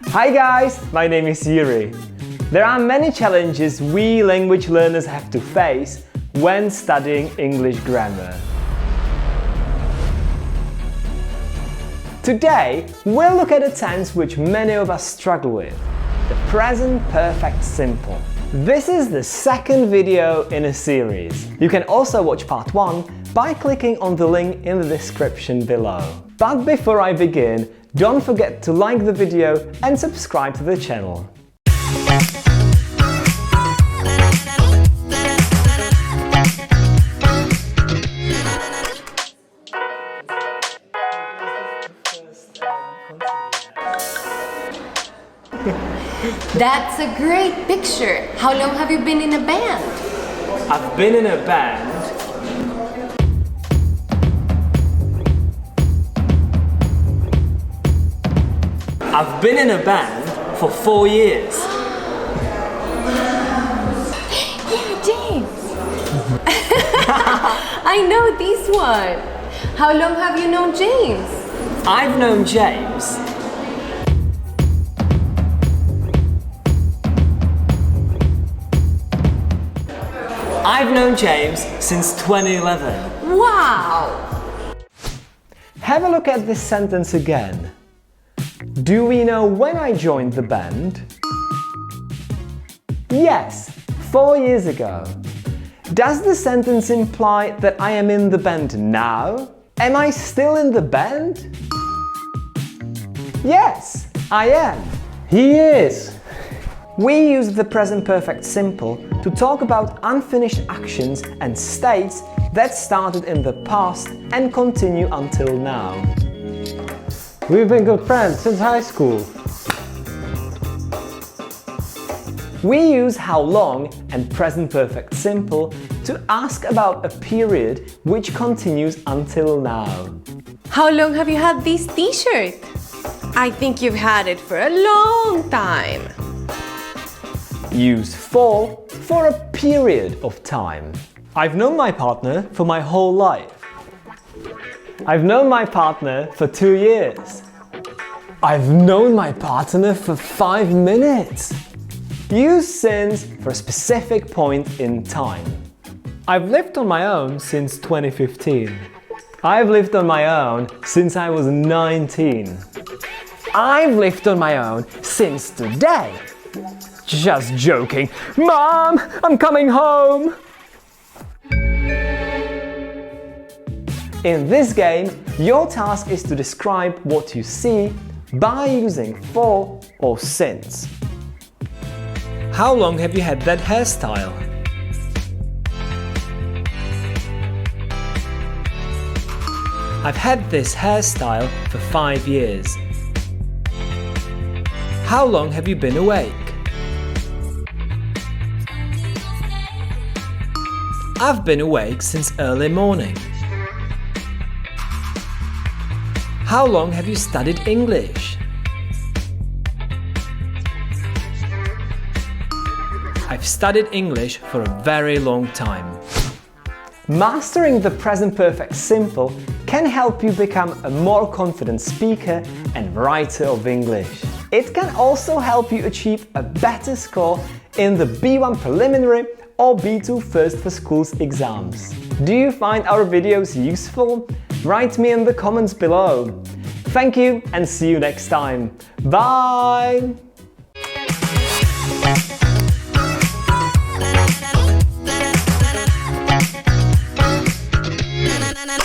Hi guys, my name is Jiri. There are many challenges we language learners have to face when studying English grammar. Today, we'll look at a tense which many of us struggle with, the present perfect simple. This is the second video in a series. You can also watch part 1 by clicking on the link in the description below. But before I begin, don't forget to like the video and subscribe to the channel. That's a great picture. How long have you been in a band? I've been in a band. I've been in a band for 4 years. Yeah, James. I know this one. How long have you known James? I've known James. I've known James since 2011. Wow! Have a look at this sentence again. Do we know when I joined the band? Yes, 4 years ago. Does the sentence imply that I am in the band now? Am I still in the band? Yes, I am. He is. We use the present perfect simple to talk about unfinished actions and states that started in the past and continue until now. We've been good friends since high school. We use how long and present perfect simple to ask about a period which continues until now. How long have you had this t-shirt? I think you've had it for a long time. Use for a period of time. I've known my partner for my whole life. I've known my partner for 2 years. I've known my partner for 5 minutes. Use since for a specific point in time. I've lived on my own since 2015. I've lived on my own since I was 19. I've lived on my own since today. Just joking. Mom, I'm coming home! In this game, your task is to describe what you see by using for or since. How long have you had that hairstyle? I've had this hairstyle for 5 years. How long have you been awake? I've been awake since early morning. How long have you studied English? I've studied English for a very long time. Mastering the present perfect simple can help you become a more confident speaker and writer of English. It can also help you achieve a better score in the B1 preliminary or B2 First for Schools exams. Do you find our videos useful? Write me in the comments below. Thank you and see you next time. Bye! Na na na na